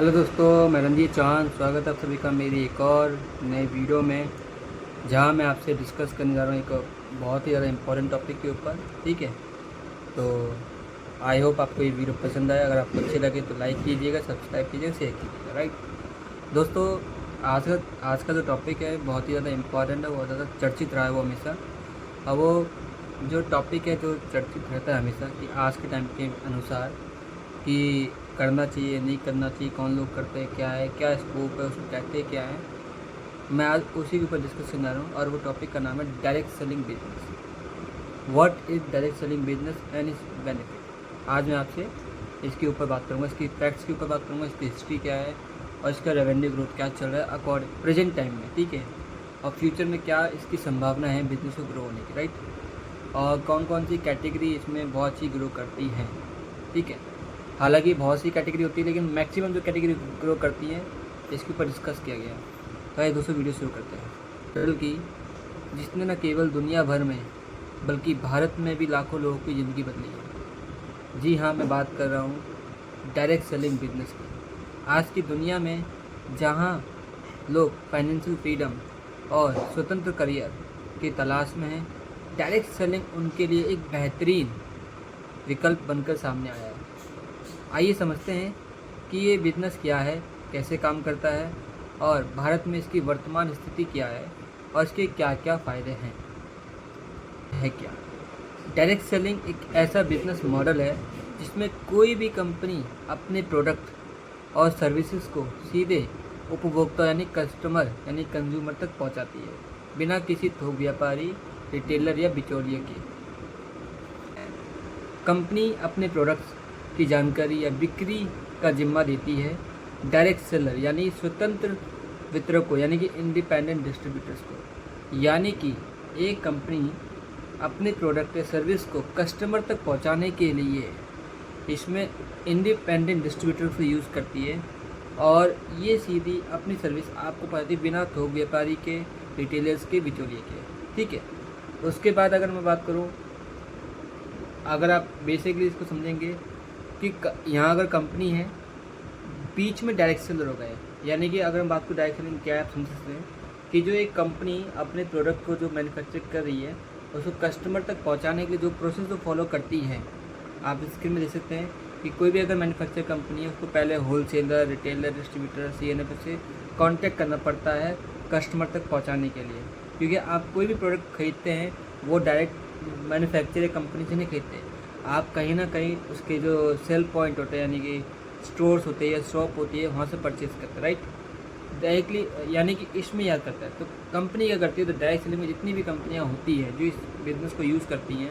Hello दोस्तों, मैं रंजीत चौहान। स्वागत है आप सभी का मेरी एक और नए वीडियो में, जहां मैं आपसे डिस्कस करने जा रहा हूं एक बहुत ही ज़्यादा इम्पोर्टेंट टॉपिक के ऊपर। ठीक है, तो आई होप आपको ये वीडियो पसंद आए। अगर आपको अच्छे लगे तो लाइक कीजिएगा, सब्सक्राइब कीजिएगा, शेयर कीजिएगा। राइट दोस्तों, आज का जो टॉपिक है बहुत ही ज़्यादा इम्पोर्टेंट है, बहुत ज़्यादा चर्चित रहा है वो हमेशा। अब वो जो टॉपिक है जो चर्चित रहता है हमेशा कि आज के टाइम के अनुसार कि करना चाहिए नहीं करना चाहिए, कौन लोग करते हैं, क्या है, क्या स्कोप है, उसको कहते क्या है। मैं आज उसी के ऊपर डिस्कस करने आ रहा हूँ और वो टॉपिक का नाम है direct selling business. What is direct selling business and it's benefit. आज मैं आपसे इसके ऊपर बात करूँगा, इसकी फैक्ट्स के ऊपर बात करूँगा, इसकी हिस्ट्री क्या है और इसका रेवेन्यू ग्रोथ क्या चल रहा है अकॉर्डिंग प्रेजेंट टाइम में। ठीक है, और फ्यूचर में क्या इसकी संभावना है बिजनेस को ग्रो होने की। राइट, और कौन कौन सी कैटेगरी इसमें बहुत सी ग्रो करती हैं। ठीक है, हालांकि बहुत सी कैटेगरी होती है लेकिन मैक्सिमम जो कैटेगरी ग्रो करती है इसके ऊपर डिस्कस किया गया। तो आइए दोस्तों वीडियो शुरू करते हैं। टाइटल की जिसने न केवल दुनिया भर में बल्कि भारत में भी लाखों लोगों की ज़िंदगी बदली है। जी हाँ, मैं बात कर रहा हूँ डायरेक्ट सेलिंग बिजनेस की। आज की दुनिया में जहाँ लोग फाइनेंशियल फ्रीडम और स्वतंत्र करियर की तलाश में हैं, डायरेक्ट सेलिंग उनके लिए एक बेहतरीन विकल्प बनकर सामने आया है। आइए समझते हैं कि ये बिज़नेस क्या है, कैसे काम करता है और भारत में इसकी वर्तमान स्थिति क्या है और इसके क्या क्या फ़ायदे हैं। है क्या डायरेक्ट सेलिंग? एक ऐसा बिज़नेस मॉडल है जिसमें कोई भी कंपनी अपने प्रोडक्ट और सर्विसेज को सीधे उपभोक्ता यानी कस्टमर यानी कंज्यूमर तक पहुंचाती है, बिना किसी थोक व्यापारी, रिटेलर या बिचौलिए के। कंपनी अपने प्रोडक्ट्स की जानकारी या बिक्री का जिम्मा देती है डायरेक्ट सेलर यानी स्वतंत्र वितरक को, यानी कि इंडिपेंडेंट डिस्ट्रीब्यूटर्स को। यानी कि एक कंपनी अपने प्रोडक्ट या सर्विस को कस्टमर तक पहुंचाने के लिए इसमें इंडिपेंडेंट डिस्ट्रीब्यूटर को यूज़ करती है और ये सीधी अपनी सर्विस आपको पाती है बिना थोक व्यापारी के, रिटेलर्स के, बिचौलिए के। ठीक है, उसके बाद अगर मैं बात करूँ, अगर आप बेसिकली इसको समझेंगे कि यहाँ अगर कंपनी है, बीच में डायरेक्ट सेलर हो गए। यानी कि अगर हम बात को डायरेक्ट सेलिंग क्या है आप समझ सकते हैं कि जो एक कंपनी अपने प्रोडक्ट को जो मैन्युफैक्चर कर रही है उसको कस्टमर तक पहुँचाने के लिए जो प्रोसेस जो फॉलो करती है, आप स्क्रीन में देख सकते हैं कि कोई भी अगर मैन्युफैक्चर कंपनी है उसको पहले होलसेलर, रिटेलर, डिस्ट्रीब्यूटर, CNF से कॉन्टैक्ट करना पड़ता है कस्टमर तक पहुँचाने के लिए। क्योंकि आप कोई भी प्रोडक्ट खरीदते हैं वो डायरेक्ट मैन्युफैक्चर कंपनी से नहीं खरीदते, आप कहीं ना कहीं उसके जो सेल पॉइंट होते हैं यानी कि स्टोर्स होते हैं या शॉप होती है वहाँ से परचेज करते हैं। राइट, डायरेक्टली यानी कि इसमें याद करता है। तो कंपनी क्या करती है, तो डायरेक्ट सेलिंग में जितनी भी कंपनियाँ होती हैं जो इस बिज़नेस को यूज़ करती हैं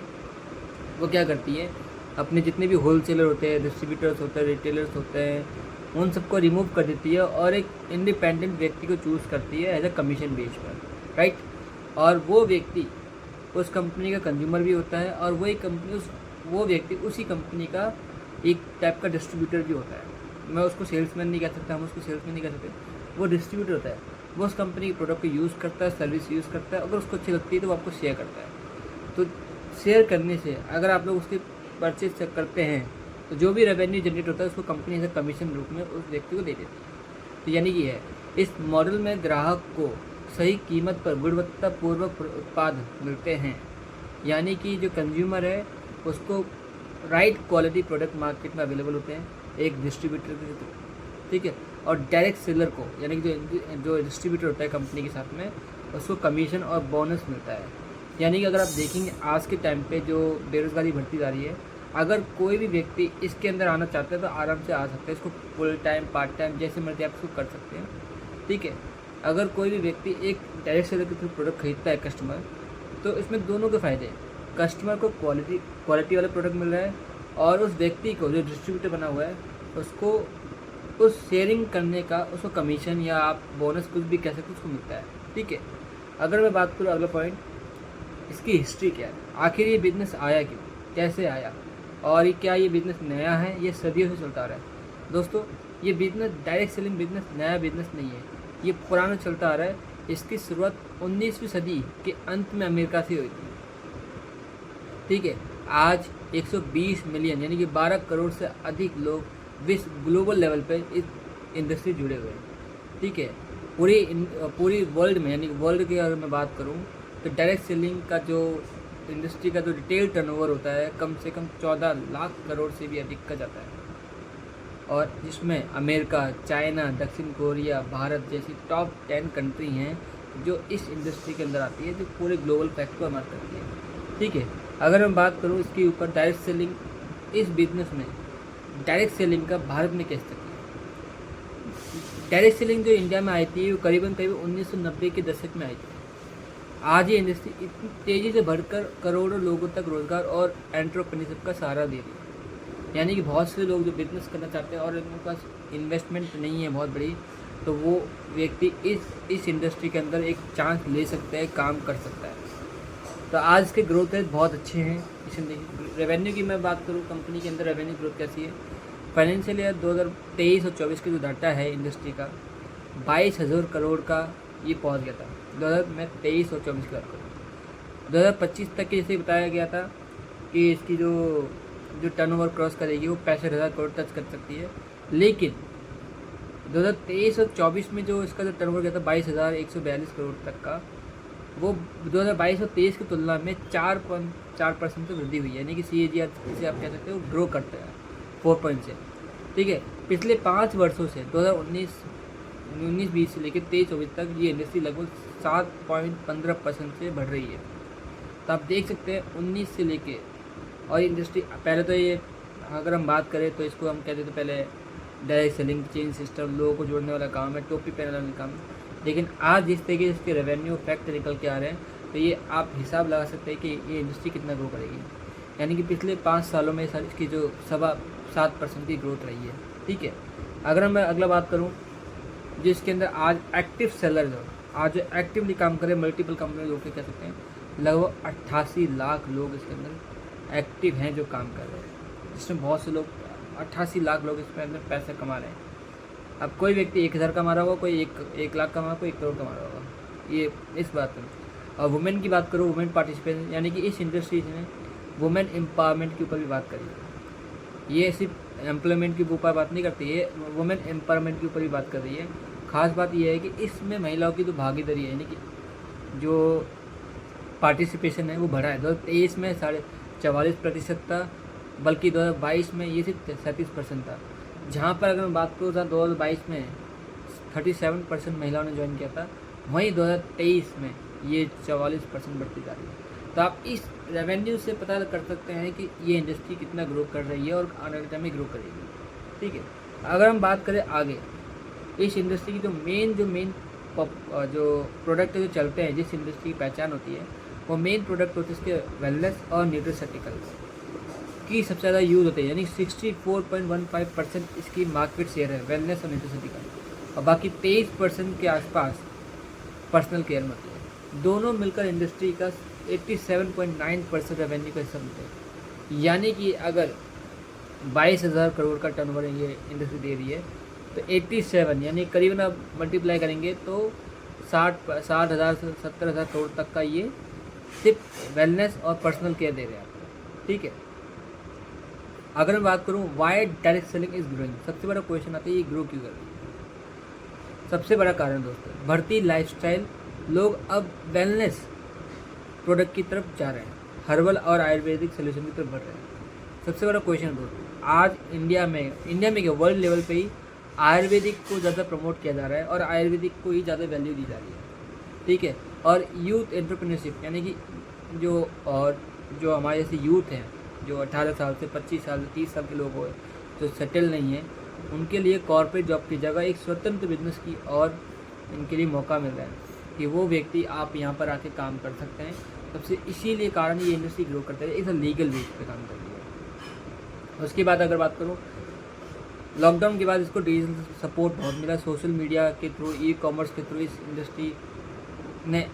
वो क्या करती है, अपने जितने भी होलसेलर होते हैं, डिस्ट्रीब्यूटर्स होते हैं, रिटेलर्स होते हैं, उन सबको रिमूव कर देती है और एक इंडिपेंडेंट व्यक्ति को चूज़ करती है एज अ कमीशन बेस पर। राइट, और वो व्यक्ति उस कंपनी का कंज्यूमर भी होता है और वही कंपनी वो व्यक्ति उसी कंपनी का एक टाइप का डिस्ट्रीब्यूटर भी होता है। मैं उसको सेल्समैन नहीं कह सकता, हम उसको सेल्समैन नहीं कह सकते, वो डिस्ट्रीब्यूटर होता है। वो उस कंपनी के प्रोडक्ट को यूज़ करता है, सर्विस यूज़ करता है, अगर उसको अच्छी लगती है तो वो आपको शेयर करता है। तो शेयर करने से अगर आप लोग उसके परचेज करते हैं तो जो भी रेवेन्यू जनरेट होता है उसको कंपनी एज कमीशन रूप में उस व्यक्ति को दे देती है। तो यानी कि है इस मॉडल में ग्राहक को सही कीमत पर गुणवत्तापूर्वक उत्पाद मिलते हैं, यानी कि जो कंज्यूमर है उसको राइट क्वालिटी प्रोडक्ट मार्केट में अवेलेबल होते हैं एक डिस्ट्रीब्यूटर के थ्रू। ठीक है, और डायरेक्ट सेलर को यानी कि जो डिस्ट्रीब्यूटर होता है कंपनी के साथ में उसको कमीशन और बोनस मिलता है। यानी कि अगर आप देखेंगे आज के टाइम पे जो बेरोज़गारी बढ़ती जा रही है, अगर कोई भी व्यक्ति इसके अंदर आना चाहता है तो आराम से आ सकता है। इसको फुल टाइम, पार्ट टाइम, जैसे मर्जी आप इसको कर सकते हैं। ठीक है, अगर कोई भी व्यक्ति एक डायरेक्ट सेलर के थ्रू प्रोडक्ट खरीदता है कस्टमर, तो इसमें दोनों के फ़ायदे हैं। कस्टमर को क्वालिटी वाला प्रोडक्ट मिल रहा है और उस व्यक्ति को जो डिस्ट्रीब्यूटर बना हुआ है उसको उस शेयरिंग करने का उसको कमीशन या आप बोनस कुछ भी कह सकते उसको मिलता है। ठीक है, अगर मैं बात करूँ अगला पॉइंट, इसकी हिस्ट्री क्या है, आखिर ये बिज़नेस आया क्यों, कैसे आया और ये क्या ये बिज़नेस नया है, ये सदियों से चलता आ रहा है। दोस्तों, ये बिज़नेस डायरेक्ट सेलिंग बिज़नेस नया बिज़नेस नहीं है, ये पुराना चलता आ रहा है। इसकी शुरुआत 19वीं सदी के अंत में अमेरिका से हुई थी। ठीक है, आज 120 मिलियन यानी कि 12 करोड़ से अधिक लोग विश्व ग्लोबल लेवल पे इस इंडस्ट्री जुड़े हुए हैं। ठीक है, पूरी वर्ल्ड में, यानी वर्ल्ड की अगर मैं बात करूँ तो डायरेक्ट सेलिंग का जो इंडस्ट्री का जो रिटेल टर्नओवर होता है कम से कम 14 लाख करोड़ से भी अधिक का जाता है, और जिसमें अमेरिका, चाइना, दक्षिण कोरिया, भारत जैसी टॉप 10 कंट्री हैं जो इस इंडस्ट्री के अंदर आती है, जो पूरे ग्लोबल फैक्ट को हमारा करती है। ठीक है, अगर मैं बात करूँ इसके ऊपर डायरेक्ट सेलिंग, इस बिजनेस में डायरेक्ट सेलिंग का भारत में कैसे तक है। डायरेक्ट सेलिंग जो इंडिया में आई थी वो करीबन 1990 के दशक में आई थी। आज ये इंडस्ट्री इतनी तेज़ी से बढ़कर करोड़ों लोगों तक रोजगार और एंटरप्रेन्योरशिप का सहारा दे रही है। यानी कि बहुत से लोग जो बिजनेस करना चाहते हैं और उनके पास इन्वेस्टमेंट नहीं है बहुत बड़ी, तो वो व्यक्ति इस इंडस्ट्री के अंदर एक चांस ले सकता है, काम कर सकता है। तो आज के ग्रोथ रेट बहुत अच्छे हैं इस इंडस्ट्री। रेवेन्यू की मैं बात करूँ, कंपनी के अंदर रेवेन्यू ग्रोथ कैसी है। फाइनेंशियल ईयर 2023 और 24 का जो डाटा है इंडस्ट्री का, 22,000 करोड़ का ये पहुंच गया था। 2023 और 24 की बात करूँ, 2025 तक के जैसे बताया गया था कि इसकी जो टर्नओवर क्रॉस करेगी वो 65,000 करोड़ टच कर सकती है। लेकिन 2023 और 24 में जो इसका जो टर्नओवर गया था 22,142 करोड़ तक का, वो 2022 और 23 की तुलना में 4.4% से वृद्धि हुई है। यानी कि CAGR जिसे आप कह सकते हो ग्रो करते हैं 4 पॉइंट से। ठीक है, पिछले 5 वर्षों से 2019-20 से लेकर 23-24 तक ये इंडस्ट्री लगभग 7.15% से बढ़ रही है। तो आप देख सकते हैं 19 से लेके, और इंडस्ट्री पहले तो ये अगर हम बात करें तो इसको हम कहते थे पहले डायरेक्ट सेलिंग चेन सिस्टम, लोगों को जोड़ने वाला काम है, टोपी पहनने वाला काम है। लेकिन आज जिस तरीके से इसके रेवेन्यू फैक्ट निकल के आ रहे हैं, तो ये आप हिसाब लगा सकते हैं कि ये इंडस्ट्री कितना ग्रो करेगी। यानी कि पिछले 5 सालों में इसकी जो 7.25% की ग्रोथ रही है। ठीक है, अगर मैं अगला बात करूँ जिसके अंदर आज एक्टिव सेलर आज जो एक्टिवली काम करें, मल्टीपल कंपनी लोग कह सकते हैं, लगभग 88 लाख लोग इसके अंदर एक्टिव हैं जो काम कर रहे हैं, जिसमें बहुत से लोग 88 लाख लोग इसके अंदर पैसे कमा रहे हैं। अब कोई व्यक्ति 1,000 कमा रहा होगा, कोई 1 लाख कमा, कोई 1 करोड़ कमा रहा होगा, ये इस बात में। और वुमेन की बात करूँ, वुमेन पार्टिसिपेशन, यानी कि इस इंडस्ट्री ने वुमेन एम्पावरमेंट के ऊपर भी बात करी है। ये सिर्फ एम्प्लॉयमेंट के ऊपर बात नहीं करती है, वुमेन एम्पावरमेंट के ऊपर भी बात कर रही है। खास बात यह है कि इसमें महिलाओं की जो भागीदारी है, यानी कि जो पार्टिसिपेशन है वो बढ़ा है। 2023 में 44.45% था, बल्कि 2022 में ये सिर्फ 37% था। जहाँ पर अगर मैं बात करूँ 2022 में 37% महिलाओं ने ज्वाइन किया था, वहीं 2023 में ये 44% बढ़ती जा रही है। तो आप इस रेवेन्यू से पता कर सकते हैं कि ये इंडस्ट्री कितना ग्रो कर रही है और आने वाले टाइम में ग्रो करेगी। ठीक है, अगर हम बात करें आगे इस इंडस्ट्री की जो मेन जो प्रोडक्ट जो चलते हैं, जिस इंडस्ट्री की पहचान होती है, वो मेन प्रोडक्ट होते हैं इसके वेलनेस और न्यूट्रिशटिकल्स की सबसे ज़्यादा यूज़ होते हैं। यानी 64.15% इसकी मार्केट शेयर है वेलनेस और न्यूट्रिशटिकल, और बाकी 23% के आसपास पर्सनल केयर में होती है। दोनों मिलकर इंडस्ट्री का 87.9% रेवेन्यू का हिस्सा मिलते हैं। यानी कि अगर 22,000 करोड़ का टर्नओवर ये इंडस्ट्री दे रही है, तो 87 यानी करीबन आप मल्टीप्लाई करेंगे तो 60,000 से 70,000 करोड़ तक का ये सिर्फ वेलनेस और पर्सनल केयर दे रहे हैं आपको। ठीक है, अगर मैं बात करूँ why direct selling is growing, सबसे बड़ा क्वेश्चन आता है ये ग्रो क्यों कर रही है। सबसे बड़ा कारण दोस्तों बढ़ती लाइफस्टाइल, लोग अब वेलनेस प्रोडक्ट की तरफ जा रहे हैं, हर्बल और आयुर्वेदिक सोल्यूशन की तरफ बढ़ रहे हैं। सबसे बड़ा क्वेश्चन दोस्तों आज इंडिया में क्या वर्ल्ड लेवल पे ही आयुर्वेदिक को ज़्यादा प्रमोट किया जा रहा है और आयुर्वेदिक को ही ज़्यादा वैल्यू दी जा रही है। ठीक है, और यूथ एंटरप्रेन्योरशिप, यानी कि जो हमारे जैसे यूथ हैं जो 18 साल से 25 साल से 30 साल के लोग हो जो सेटल नहीं है, उनके लिए कॉर्पोरेट जॉब की जगह एक स्वतंत्र बिजनेस की और इनके लिए मौका मिल रहा है कि वो व्यक्ति आप यहाँ पर आके काम कर सकते हैं। सबसे इसीलिए कारण ये इंडस्ट्री ग्रो करते हैं, इस लीगल बेस पे काम कर रही है। उसके बाद अगर बात करूँ लॉकडाउन के बाद इसको डिजिटल सपोर्ट बहुत मिला, सोशल मीडिया के थ्रू, ई कॉमर्स के थ्रू इस इंडस्ट्री ने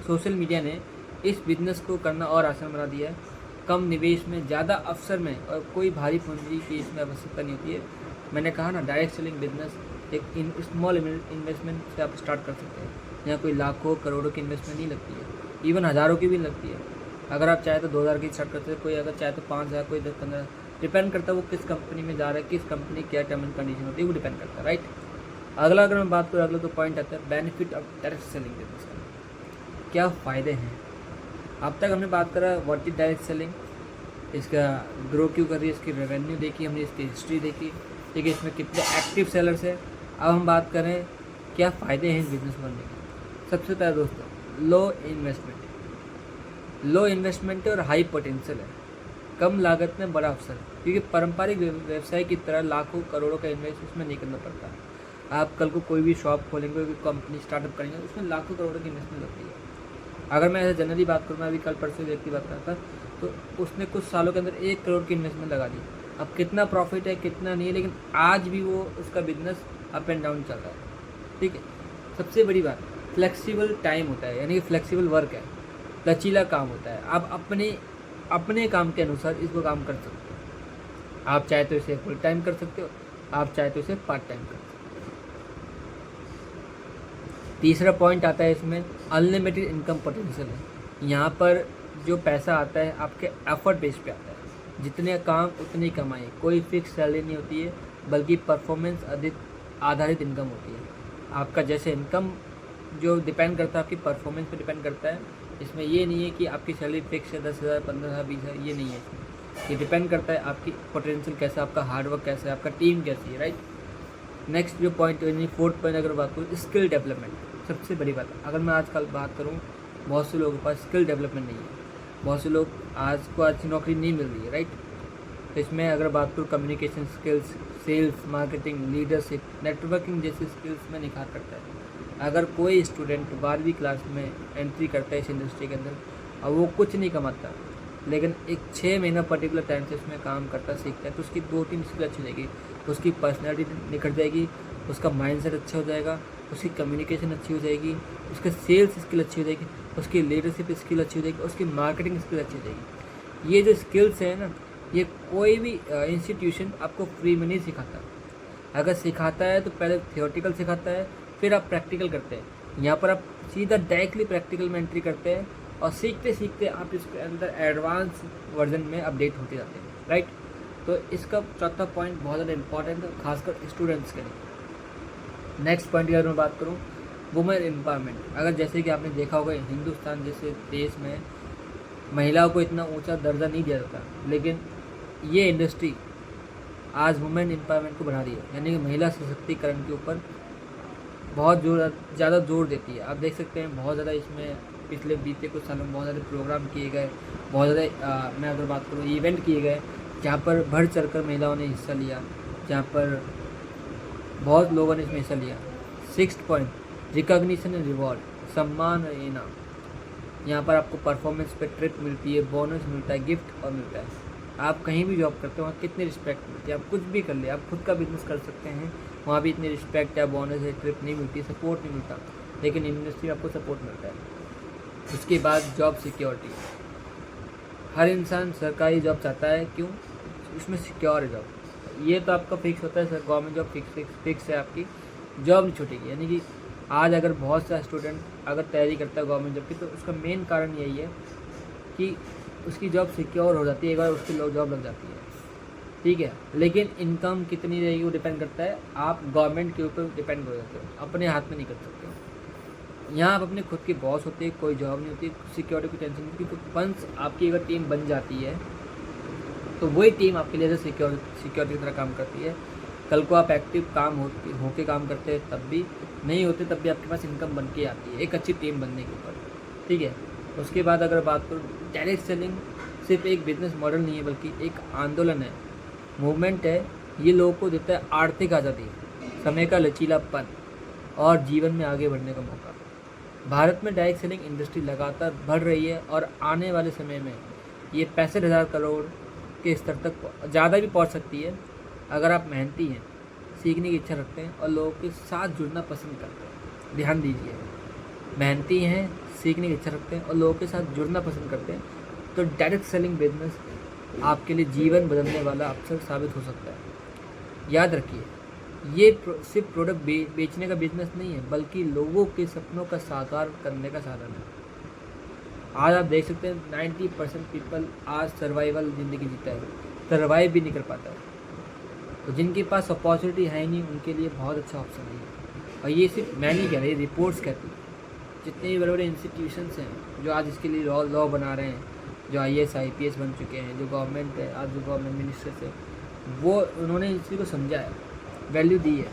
सोशल मीडिया ने इस बिज़नेस को करना और आसान बना दिया है। कम निवेश में ज़्यादा अवसर में और कोई भारी पूंजी की इसमें आवश्यकता नहीं होती है। मैंने कहा ना डायरेक्ट सेलिंग बिजनेस एक स्मॉल इन्वेस्टमेंट से आप स्टार्ट कर सकते हैं। यहाँ कोई लाखों करोड़ों की इन्वेस्टमेंट नहीं लगती है, इवन हज़ारों की भी लगती है। अगर आप चाहे तो 2,000 की स्टार्ट करते हैं, कोई अगर चाहे तो 5,000, कोई 10-15 डिपेंड करता है वो किस कंपनी में जा रहा है, किस कंपनी क्या टर्म एंड कंडीशन होती है, वो डिपेंड करता है, राइट। अगला अगर मैं बात करूँ, अगला तो पॉइंट आता है benefit of direct selling business का। क्या फ़ायदे हैं? अब तक हमने बात करा व्हाट इज डायरेक्ट सेलिंग, इसका ग्रो क्यों कर रही है, इसकी रेवेन्यू देखी हमने, इसकी हिस्ट्री देखी, ठीक है, इसमें कितने एक्टिव सेलर्स हैं। अब हम बात करें क्या फ़ायदे हैं इस बिज़नेस करने के। सबसे पहले दोस्तों, लो इन्वेस्टमेंट और हाई पोटेंशियल है, कम लागत में बड़ा अवसर, क्योंकि पारंपरिक व्यवसाय की तरह लाखों करोड़ों का इन्वेस्ट उसमें नहीं करना पड़ता। आप कल को कोई भी शॉप खोलेंगे, कोई भी कंपनी स्टार्टअप करेंगे, उसमें लाखों करोड़ों की इन्वेस्टमेंट लगती है। अगर मैं ऐसे जनरली बात करूँ, मैं अभी कल परसों व्यक्ति बात करता था, तो उसने कुछ सालों के अंदर 1 करोड़ की इन्वेस्टमेंट लगा दी। अब कितना प्रॉफिट है कितना नहीं है, लेकिन आज भी वो उसका बिजनेस अप एंड डाउन चल रहा है, ठीक है। सबसे बड़ी बात, फ्लेक्सिबल टाइम होता है, यानी कि फ्लेक्सिबल वर्क है, लचीला काम होता है। आप अपने काम के अनुसार इसको काम कर सकते हो। आप चाहे तो इसे फुल टाइम कर सकते हो, आप चाहे तो इसे पार्ट टाइम कर सकते हो। तीसरा पॉइंट आता है इसमें अनलिमिटेड इनकम पोटेंशियल है। यहाँ पर जो पैसा आता है आपके एफर्ट बेस पे आता है, जितने काम उतनी कमाई, कोई फिक्स सैलरी नहीं होती है, बल्कि परफॉर्मेंस आधारित इनकम होती है। आपका जैसे इनकम जो डिपेंड करता है आपकी परफॉर्मेंस पे डिपेंड करता है। इसमें ये नहीं है कि आपकी सैलरी फिक्स है 10,000 15,000 20,000, ये नहीं है। ये डिपेंड करता है आपकी पोटेंशियल कैसा है, आपका हार्डवर्क कैसा है, आपका टीम कैसी है, राइट। नेक्स्ट जो पॉइंट यानी 4th पॉइंट अगर बात करूँ, स्किल डेवलपमेंट, सबसे बड़ी बात। अगर मैं आजकल बात करूँ, बहुत से लोगों के पास स्किल डेवलपमेंट नहीं है, बहुत से लोग आज को अच्छी नौकरी नहीं मिल रही है, राइट। तो इसमें अगर बात करूँ communication skills, sales, marketing, leadership, networking जैसी स्किल्स में निखार करता है। अगर कोई स्टूडेंट 12वीं क्लास में एंट्री करता है इस इंडस्ट्री के अंदर और वो कुछ नहीं कमाता, लेकिन एक 6 महीना पर्टिकुलर टाइम से उसमें काम करता सीखता है, तो उसकी 2-3 स्किल अच्छी हो जाएगी, उसकी पर्सनैलिटी निखर जाएगी, उसका माइंडसेट अच्छा हो जाएगा, उसकी कम्युनिकेशन अच्छी हो जाएगी, उसकी सेल्स स्किल अच्छी हो जाएगी, उसकी लीडरशिप स्किल अच्छी हो जाएगी, उसकी मार्केटिंग स्किल अच्छी हो जाएगी। ये जो स्किल्स हैं ना, ये कोई भी इंस्टीट्यूशन आपको फ्री में नहीं सिखाता। अगर सिखाता है तो पहले थियोरेटिकल सिखाता है, फिर आप प्रैक्टिकल करते हैं। यहाँ पर आप सीधा डायरेक्टली प्रैक्टिकल में एंट्री करते हैं और सीखते सीखते आप इसके अंदर एडवांस वर्जन में अपडेट होते जाते हैं, राइट। तो इसका चौथा पॉइंट बहुत ज़्यादा इंपॉर्टेंट है, खासकर स्टूडेंट्स के लिए। नेक्स्ट पॉइंट की अगर मैं बात करूँ, वुमेन एम्पावरमेंट। अगर जैसे कि आपने देखा होगा, हिंदुस्तान जैसे देश में महिलाओं को इतना ऊंचा दर्जा नहीं दिया जाता, लेकिन ये इंडस्ट्री आज वुमेन एम्पावरमेंट को बढ़ा रही है, यानी कि महिला सशक्तिकरण के ऊपर बहुत ज़्यादा जोर देती है। आप देख सकते हैं बहुत ज़्यादा इसमें पिछले बीते कुछ सालों में बहुत ज़्यादा प्रोग्राम किए गए, बहुत ज़्यादा मैं अगर बात करूँ इवेंट किए गए, जहाँ पर बढ़ चढ़कर महिलाओं ने हिस्सा लिया, जहाँ पर बहुत लोगों ने इसमें हिस्सा लिया। 6th point, recognition and reward, सम्मान और इनाम। यहाँ पर आपको परफॉर्मेंस पे ट्रिप मिलती है, बोनस मिलता है, गिफ्ट और मिलता है। आप कहीं भी जॉब करते हो वहाँ कितनी रिस्पेक्ट मिलती है, आप कुछ भी कर ले, आप खुद का बिजनेस कर सकते हैं, वहाँ भी इतनी रिस्पेक्ट है, बोनस है, ट्रिप नहीं मिलती, सपोर्ट नहीं मिलता, लेकिन इंडस्ट्री में आपको सपोर्ट मिलता है। उसके बाद जॉब सिक्योरिटी, हर इंसान सरकारी जॉब चाहता है, क्यों? उसमें सिक्योर है जॉब। ये तो आपका फिक्स होता है सर, गवर्नमेंट जॉब फिक्स है, आपकी जॉब नहीं छूटेगी। यानी कि आज अगर बहुत सा स्टूडेंट अगर तैयारी करता है गवर्नमेंट जॉब की, तो उसका मेन कारण यही है कि उसकी जॉब सिक्योर हो जाती है, एक बार उसकी जॉब लग जाती है, ठीक है। लेकिन इनकम कितनी रहेगी वो डिपेंड करता है, आप गवर्नमेंट के ऊपर डिपेंड हो जाते हो, अपने हाथ में नहीं कर सकते। यहाँ आप अपने खुद के बॉस होते हैं, कोई जॉब नहीं होती, सिक्योरिटी की टेंशन नहीं, क्योंकि वंस आपकी अगर टीम बन जाती है तो वही टीम आपके लिए सिक्योरिटी की तरह काम करती है। कल को आप एक्टिव होके काम करते हैं तब भी, नहीं होते तब भी आपके पास इनकम बन के आती है एक अच्छी टीम बनने के ऊपर, ठीक है। उसके बाद अगर बात करूँ, डायरेक्ट सेलिंग सिर्फ एक बिजनेस मॉडल नहीं है, बल्कि एक आंदोलन है, मूवमेंट है। ये लोगों को देता है आर्थिक आज़ादी, समय का लचीलापन और जीवन में आगे बढ़ने का मौका। भारत में डायरेक्ट सेलिंग इंडस्ट्री लगातार बढ़ रही है और आने वाले समय में ये 65,000 करोड़ के स्तर तक ज़्यादा भी पहुंच सकती है, अगर आप मेहनती हैं, सीखने की इच्छा रखते हैं और लोगों के साथ जुड़ना पसंद करते हैं। ध्यान दीजिए, मेहनती हैं, सीखने की इच्छा रखते हैं और लोगों के साथ जुड़ना पसंद करते हैं, तो डायरेक्ट सेलिंग बिजनेस आपके लिए जीवन बदलने वाला अवसर साबित हो सकता है। याद रखिए, ये सिर्फ प्रोडक्ट बेचने का बिजनेस नहीं है, बल्कि लोगों के सपनों का साकार करने का साधन है। आज आप देख सकते हैं 90% पीपल आज सर्वाइवल ज़िंदगी जीता है, सर्वाइव भी नहीं कर पाता है। तो जिनके पास अपॉर्चुनिटी है नहीं उनके लिए बहुत अच्छा ऑप्शन है ये। और ये सिर्फ मैं नहीं कह रहा, ये रिपोर्ट्स कहती है। जितने भी बड़े बड़े इंस्टीट्यूशंस हैं जो आज इसके लिए लॉ बना रहे हैं, जो IAS IPS बन चुके हैं, जो गवर्नमेंट है आज, जो गवर्नमेंट मिनिस्टर्स है, वो उन्होंने इस चीज़ को समझा है, वैल्यू दी है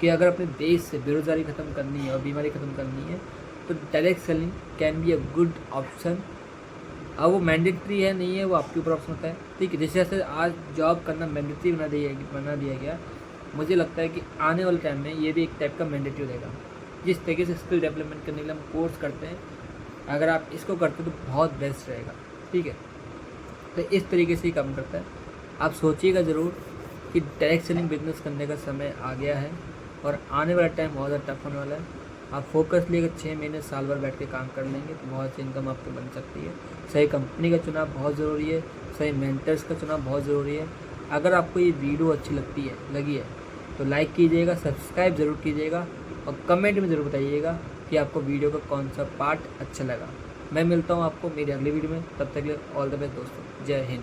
कि अगर अपने देश से बेरोज़गारी ख़त्म करनी है और बीमारी ख़त्म करनी है तो direct selling can be a good option. अब वो मैंडेटरी है नहीं है, वो आपके ऊपर ऑप्शन होता है, ठीक है। जैसे आज जॉब करना मैंडेटरी बना दिया गया, मुझे लगता है कि आने वाले टाइम में ये भी एक टाइप का मैंडेटरी रहेगा। जिस तरीके से स्किल डेवलपमेंट करने के लिए हम कोर्स करते हैं, अगर आप इसको करते हो तो बहुत बेस्ट रहेगा, ठीक है। तो इस तरीके से ही काम करता है। आप सोचिएगा ज़रूर कि डायरेक्ट सेलिंग बिजनेस करने का समय आ गया है और आने वाला टाइम बहुत ज़्यादा टफ होने वाला है। आप फोकस लिए 6 महीने साल भर बैठ के काम कर लेंगे तो बहुत सी इनकम आपको बन सकती है। सही कंपनी का चुनाव बहुत ज़रूरी है, सही मेंटर्स का चुनाव बहुत ज़रूरी है। अगर आपको ये वीडियो अच्छी लगी है तो लाइक कीजिएगा, सब्सक्राइब ज़रूर कीजिएगा और कमेंट में ज़रूर बताइएगा कि आपको वीडियो का कौन सा पार्ट अच्छा लगा। मैं मिलता हूँ आपको मेरी अगली वीडियो में, तब तक के लिए ऑल द बेस्ट दोस्तों, जय हिंद।